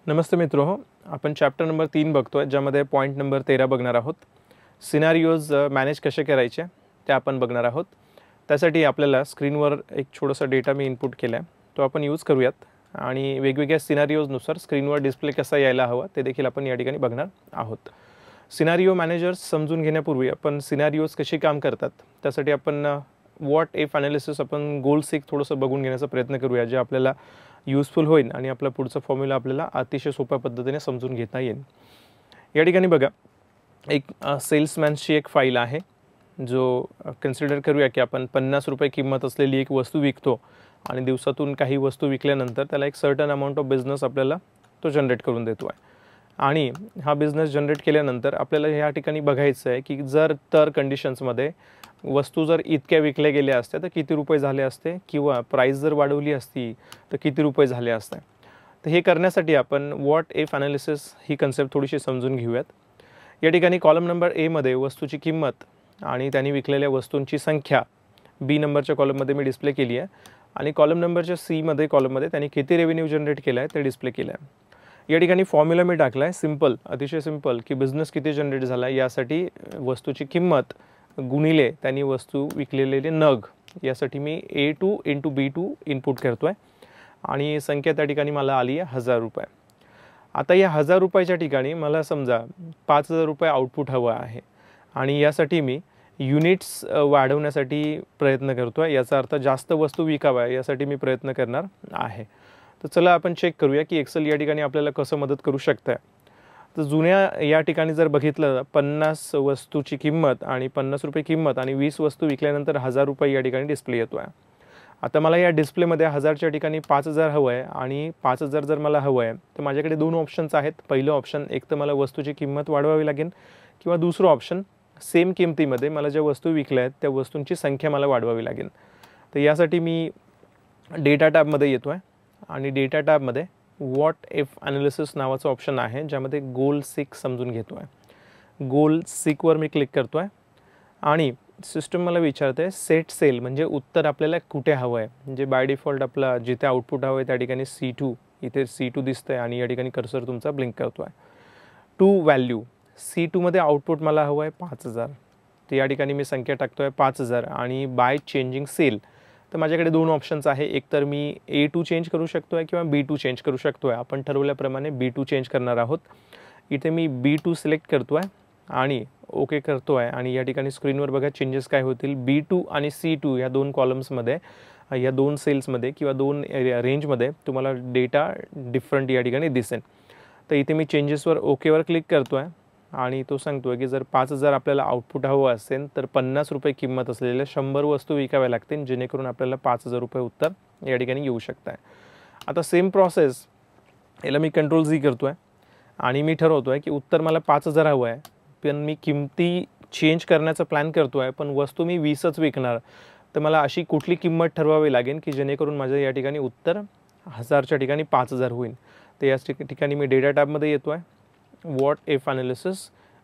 नमस्ते मित्रों, आपण chapter number 3 बघतोय ज्यामध्ये पॉईंट नंबर 13 बघणार आहोत। सिनारिओज मॅनेज कसे करायचे ते आपण बघणार आहोत। त्यासाठी आपल्याला स्क्रीनवर एक छोटासा डेटा मी इनपुट केलाय, तो आपण यूज करूयात आणि वेगवेगळ्या सिनारिओजनुसार स्क्रीनवर डिस्प्ले कसा यायला हवा ते देखील आपण या ठिकाणी बघणार आहोत। सिनारिओ मॅनेजर्स समजून घेण्यापूर्वी आपण सिनारिओज कसे काम करतात त्यासाठी आपण व्हॉट इफ ॲनालिसिस आपण गोल सीक थोडंसं बघून घेण्याचा प्रयत्न करूया, जे आपल्याला यूजफुल होईल आणि आपला पुढचा फॉर्म्युला आपल्याला अतिशय सोप्या पद्धतीने समजून घेता येईल। या ठिकाणी बघा, एक सेल्समॅनची एक फाईल आहे जो कन्सिडर करूया की आपण 50 रुपये किंमत असलेली एक वस्तू विकतो आणि दिवसातून काही वस्तू विकल्यानंतर त्याला एक सर्टन अमाउंट ऑफ बिझनेस आपल्याला तो जनरेट करून देतो आहे। आणि हा बिझनेस जनरेट केल्यानंतर आपल्याला या ठिकाणी बघायचं आहे की जर तर कंडिशन्समध्ये वस्तू जर इतक्या विकल्या गेल्या असत्या तर किती रुपये झाले असते, किंवा प्राइस जर वाढवली असती तर किती रुपये झाले असते। तर हे करण्यासाठी आपण what if analysis he concept थोडीशी समजून घेऊयात। या ठिकाणी कॉलम नंबर ए मध्ये वस्तूची किंमत आणि त्यांनी विकलेल्या वस्तूंची संख्या बी नंबरच्या कॉलममध्ये मी डिस्प्ले केली आहे आणि कॉलम नंबरच्या सी मध्ये कॉलममध्ये त्यांनी किती रेव्हेन्यू जनरेट केला आहे ते डिस्प्ले केलं आहे। या ठिकाणी फॉर्म्युला मी टाकला आहे सिंपल, अतिशय सिंपल, की बिझनेस किती जनरेट झाला यासाठी वस्तूची किंमत गुणिले त्यांनी वस्तू विकलेले नग, यासाठी मी A2 × B2 इनपुट करतो आहे आणि संख्या त्या ठिकाणी मला आली आहे 1000 रुपये। आता या 1000 रुपयाच्या ठिकाणी मला समजा 5000 रुपये आउटपुट हवं आहे आणि यासाठी मी युनिट्स वाढवण्यासाठी प्रयत्न करतो आहे, याचा अर्थ जास्त वस्तू विकाव्या यासाठी मी प्रयत्न करणार आहे। तर चला आपण चेक करूया की एक्सेल या ठिकाणी आपल्याला कसं मदत करू शकतं। तर जुन्या या ठिकाणी जर बघितलं 50 वस्तूची किंमत आणि 50 रुपये किंमत आणि 20 वस्तू विकल्यानंतर 1000 रुपये या ठिकाणी डिस्प्ले येतो आहे। आता मला या डिस्प्लेमध्ये 1000च्या ठिकाणी 5000 हवं आहे आणि 5000 जर मला हवं आहे तर माझ्याकडे दोन ऑप्शन्स आहेत। पहिलं ऑप्शन, एक तर मला वस्तूची किंमत वाढवावी लागेल, किंवा दुसरं ऑप्शन सेम किमतीमध्ये मला ज्या वस्तू विकल्या आहेत त्या वस्तूंची संख्या मला वाढवावी लागेल। तर यासाठी मी डेटा टॅबमध्ये येतो आहे आणि डेटा टॅबमध्ये व्हॉट इफ ॲनालिसिस नावाचं ऑप्शन आहे ज्यामध्ये गोल सीक समजून घेतो आहे। गोल सीकवर मी क्लिक करतो आहे आणि सिस्टम मला विचारते सेट सेल म्हणजे उत्तर आपल्याला कुठे हवं आहे। म्हणजे बाय डिफॉल्ट आपला जिथे आउटपुट हवं आहे त्या ठिकाणी C2, इथे C2 दिसतं आहे आणि या ठिकाणी कर्सर तुमचा ब्लिंक करतो आहे। टू व्हॅल्यू C2 मध्ये आउटपुट मला हवं आहे 5000, तर या ठिकाणी मी संख्या टाकतो आहे 5000 आणि बाय चेंजिंग सेल तर माझ्याकडे दोन ऑप्शन्स आहे, एक तर मी A2 चेंज करू शकतो आहे किंवा B2 चेंज करू शकतो आहे। आपण ठरवल्याप्रमाणे B2 चेंज करणार आहोत। इथे मी B2 सिलेक्ट करतो आहे आणि ओके करतो आहे आणि या ठिकाणी स्क्रीनवर बघा चेंजेस काय होतील। B2 आणि C2 या दोन कॉलम्समध्ये, या दोन सेल्समध्ये किंवा दोन रेंजमध्ये तुम्हाला डेटा डिफरंट या ठिकाणी दिसेल। तर इथे मी चेंजेसवर ओकेवर क्लिक करतो आहे आणि तो सांगतो आहे की जर 5000 आपल्याला आउटपुट हवं असेल तर 50 रुपये किंमत असलेल्या 100 वस्तू विकाव्या लागतील, जेणेकरून आपल्याला 5000 रुपये उत्तर या ठिकाणी येऊ शकतं आहे। आता सेम प्रोसेस याला मी कंट्रोल Z करतो आहे आणि मी ठरवतो आहे की उत्तर मला 5000 हवं आहे, पण मी किमती चेंज करण्याचा प्लॅन करतो आहे, पण वस्तू मी 20च विकणार। तर मला अशी कुठली किंमत ठरवावी लागेल की जेणेकरून माझं या ठिकाणी उत्तर 1000च्या ठिकाणी 5000 होईल। तर या ठिकाणी मी डेटा टॅबमध्ये येतो आहे, what if analysis,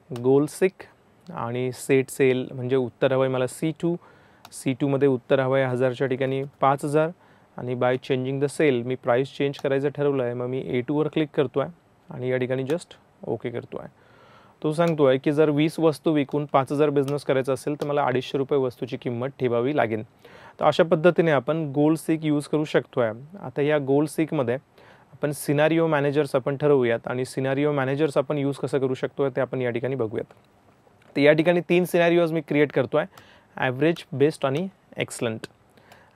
goal sick आणि सेट सेल म्हणजे उत्तर हवं आहे मला C2 मध्ये उत्तर हवं आहे 1000च्या ठिकाणी 5000 आणि by changing the sale me price change करायचं ठरवलं आहे, मग मी A2 वर क्लिक करतो आहे आणि या ठिकाणी जस्ट ओके करतो आहे। तो सांगतो आहे की जर 20 वस्तू विकून 5000 बिझनेस करायचा असेल तर मला 250 रुपये वस्तूची किंमत ठेवावी लागेल। तर अशा पद्धतीने आपण गोल सीक यूज करू शकतो आहे। आता या गोल सीकमध्ये आपण सिनारिओ मॅनेजर्स आपण ठरवूयात आणि सिनारिओ मॅनेजर्स आपण यूज कसं करू शकतो ते आपण या ठिकाणी बघूयात। तर या ठिकाणी 3 सिनारिओज मी क्रिएट करतो आहे, ॲव्हरेज, बेस्ट आणि एक्सलंट।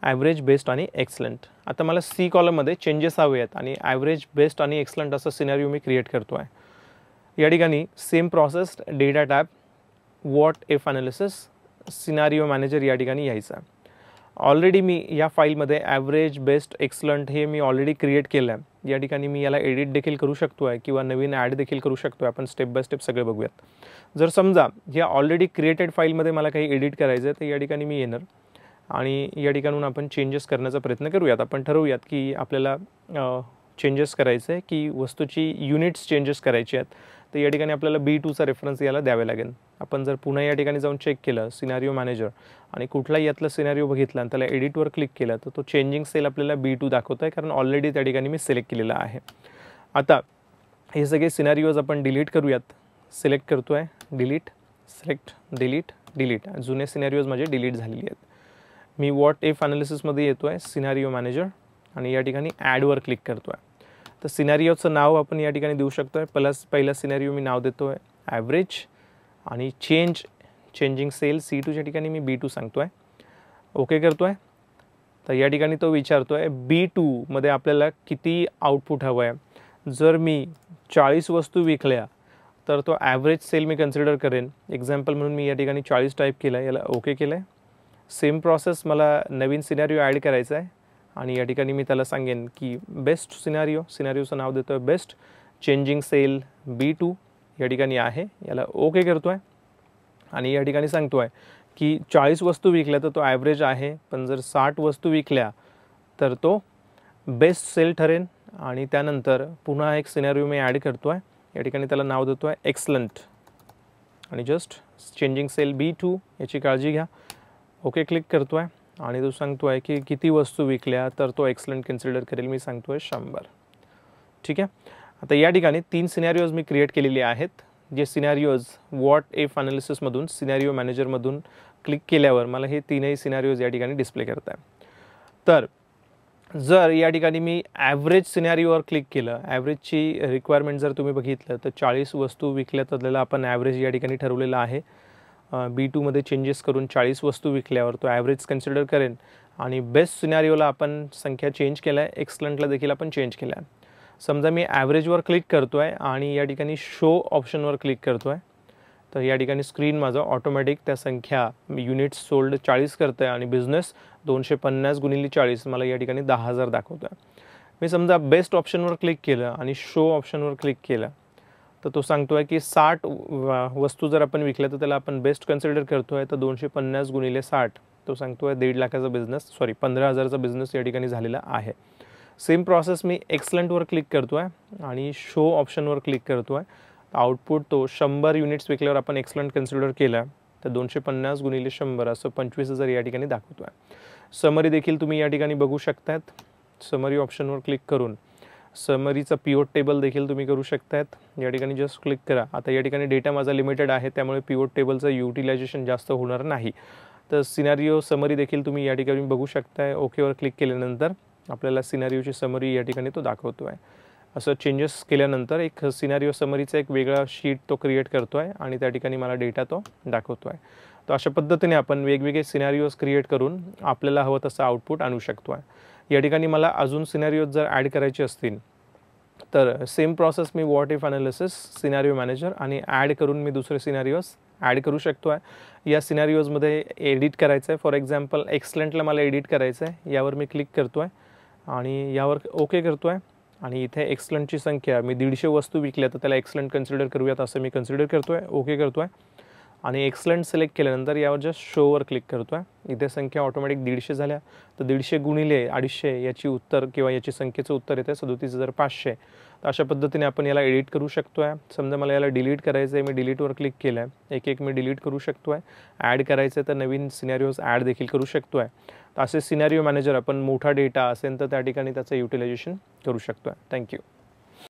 ॲव्हरेज, बेस्ट आणि एक्सलंट। आता मला C कॉलममध्ये चेंजेस हवे आहेत आणि ॲव्हरेज, बेस्ट आणि एक्सलंट असा सिनारिओ मी क्रिएट करतो आहे। या ठिकाणी same process, data tab, what if analysis, scenario manager या ठिकाणी यायचं आहे। ऑलरेडी मी या फाईलमध्ये ॲव्हरेज, बेस्ट, एक्सलंट हे मी ऑलरेडी क्रिएट केलं आहे। या ठिकाणी मी याला एडिट देखील करू शकतो आहे किंवा नवीन ॲड देखील करू शकतो आहे। आपण स्टेप बाय स्टेप सगळे बघूयात। जर समजा या ऑलरेडी क्रिएटेड फाईलमध्ये मला काही एडिट करायचं आहे तर या ठिकाणी मी येणार आणि या ठिकाणून आपण चेंजेस करण्याचा प्रयत्न करूयात। आपण ठरवूयात की आपल्याला चेंजेस करायचे आहे की वस्तूची युनिट्स चेंजेस करायचे आहेत, तर या ठिकाणी आपल्याला B2चा रेफरन्स याला द्यावे लागेल। आपण जर पुन्हा या ठिकाणी जाऊन चेक केलं सिनारिओ मॅनेजर आणि कुठलाही यातला सिनारिओ बघितला आणि त्याला एडिटवर क्लिक केलं तर तो चेंजिंग सेल आपल्याला B2 दाखवतो आहे, कारण ऑलरेडी त्या ठिकाणी मी सिलेक्ट केलेला आहे। आता हे सगळे सिनारिओज आपण डिलीट करूयात. सिलेक्ट करतो आहे, डिलीट, सिलेक्ट, डिलीट, डिलीट. जुने सिनारिओज माझे डिलीट झालेले आहेत. मी व्हॉट इफ अनालिसिसमध्ये येतो आहे, सिनारिओ मॅनेजर, आणि या ठिकाणी ॲडवर क्लिक करतो आहे. तर सिनारिओचं नाव आपण या ठिकाणी देऊ शकतो आहे. पहिला सिनारिओ मी नाव देतो आहे ॲव्हरेज, आणि चेंजिंग सेल C2च्या ठिकाणी मी B2 सांगतो आहे. ओके करतो आहे. तर या ठिकाणी तो विचारतो आहे B2मध्ये आपल्याला किती आउटपुट हवं आहे. जर मी 40 वस्तू विकल्या तर तो ॲव्हरेज सेल मी कन्सिडर करेन. एक्झाम्पल म्हणून मी या ठिकाणी 40 टाईप केलं आहे, याला ओके केलं आहे. सेम प्रोसेस मला नवीन सिनारिओ ॲड करायचा आहे, आणि या ठिकाणी मी त्याला सांगेन की बेस्ट सिनारिओचं नाव देतो आहे बेस्ट, चेंजिंग सेल B2 या ठिकाणी आहे, याला ओके करतो आहे. आणि या ठिकाणी सांगतो आहे की 40 वस्तू विकल्या तर तो ॲव्हरेज आहे, पण जर 60 वस्तू विकल्या तर तो बेस्ट सेल ठरेन. आणि त्यानंतर पुन्हा एक सिनारिओ मी ॲड करतो आहे. या ठिकाणी त्याला नाव देतो आहे एक्सलंट, आणि जस्ट चेंजिंग सेल B2 याची काळजी घ्या. ओके क्लिक करतो आहे, आणि तो सांगतो आहे की किती वस्तू विकल्या तर तो एक्सलंट कन्सिडर करेल. मी सांगतो आहे 100. ठीक आहे. आता या ठिकाणी 3 सिनारिओज मी क्रिएट केलेले आहेत, जे सिनारिओज व्हॉट इफ अनालिसिसमधून सिनारिओ मॅनेजरमधून क्लिक केल्यावर मला हे 3ही सिनारिओज या ठिकाणी डिस्प्ले करत आहे. तर जर या ठिकाणी मी ॲव्हरेज सिनारिओवर क्लिक केलं, ॲव्हरेजची रिक्वायरमेंट जर तुम्ही बघितलं तर 40 वस्तू विकल्या तर त्याला आपण ॲव्हरेज या ठिकाणी ठरवलेलं आहे. B2मध्ये चेंजेस करून 40 वस्तू विकल्यावर तो ॲव्हरेज कन्सिडर करेन. आणि बेस्ट सिनारिओला आपण संख्या चेंज केला आहे, एक्सलंटला देखील आपण चेंज केला आहे. समजा मी ॲव्हरेजवर क्लिक करतो आहे आणि या ठिकाणी शो ऑप्शनवर क्लिक करतो आहे, तर या ठिकाणी स्क्रीन माझं ऑटोमॅटिक त्या संख्या युनिट्स सोल्ड 40 करतं आहे, आणि बिझनेस 250 गुणिले 40 मला या ठिकाणी 10,000 दाखवतो आहे. मी समजा बेस्ट ऑप्शनवर क्लिक केलं आणि शो ऑप्शनवर क्लिक केलं, तर तो सांगतो आहे की 60 वस्तू जर आपण विकल्या तर त्याला आपण बेस्ट कन्सिडर करतो आहे. तर 250 गुणिले 60 तो सांगतो आहे 1.5 लाखाचा बिझनेस, 15,000चा बिझनेस या ठिकाणी झालेला आहे. सेम प्रोसेस मी एक्सलंटवर क्लिक करतो आहे आणि शो ऑप्शनवर क्लिक करतो आहे. आउटपुट तो 100 युनिट्स विकल्यावर आपण एक्सलंट कन्सिडर केला, तर 250 गुणिले 100 असं 25,000 या ठिकाणी दाखवतो आहे. समरी देखील तुम्ही या ठिकाणी बघू शकतात. समरी ऑप्शनवर क्लिक करून समरीचा पिवोट टेबल देखील तुम्ही करू शकतात. या ठिकाणी जस्ट क्लिक करा. आता या ठिकाणी डेटा माझा लिमिटेड आहे, त्यामुळे पिवोट टेबलचं युटिलायझेशन जास्त होणार नाही. तर सिनारिओ समरी देखील तुम्ही या ठिकाणी बघू शकताय. ओकेवर क्लिक केल्यानंतर आपल्याला सिनारिओची समरी या ठिकाणी तो दाखवतो आहे. असं चेंजेस केल्यानंतर एक सिनारिओ समरीचा एक वेगळा शीट तो क्रिएट करतो आहे, आणि त्या ठिकाणी मला डेटा तो दाखवतो आहे. तर अशा पद्धतीने आपण वेगवेगळे सिनारिओज क्रिएट करून आपल्याला हवं तसं आउटपुट आणू शकतो आहे. या ठिकाणी मला अजून सिनारिओज जर ॲड करायचे असतील तर same process me what if analysis, scenario manager आणि ॲड करून मी दुसरे सिनारिओज ॲड करू शकतो आहे. या सिनारिओजमध्ये एडिट करायचं आहे. फॉर एक्झाम्पल एक्सलंटला मला एडिट करायचं आहे. यावर मी क्लिक करतो आहे आणि यावर ओके करतो आहे. आणि इथे एक्सलंटची संख्या मी 150 वस्तू विकल्या तर त्याला एक्सलंट कन्सिडर करूयात असं मी कन्सिडर करतो आहे. ओके करतो आहे. आणि एक्सलंट सिलेक्ट केल्यानंतर यावर जस्ट शोवर क्लिक करतो आहे. इथे संख्या ऑटोमॅटिक 150 झाल्या, तर 150 गुणिले 250 याची उत्तर किंवा याची संख्येचं उत्तर येतं 37,500. तर अशा पद्धतीने आपण याला एडिट करू शकतो आहे. समजा मला याला डिलीट करायचं आहे, मी डिलीटवर क्लिक केलं आहे. एक मी डिलीट करू शकतो आहे. ॲड करायचं आहे तर नवीन सिनारिओज ॲड देखील करू शकतो आहे. तर असे सिनारिओ मॅनेजर आपण मोठा डेटा असेल तर त्या ठिकाणी त्याचं युटिलायझेशन करू शकतो आहे. थँक्यू.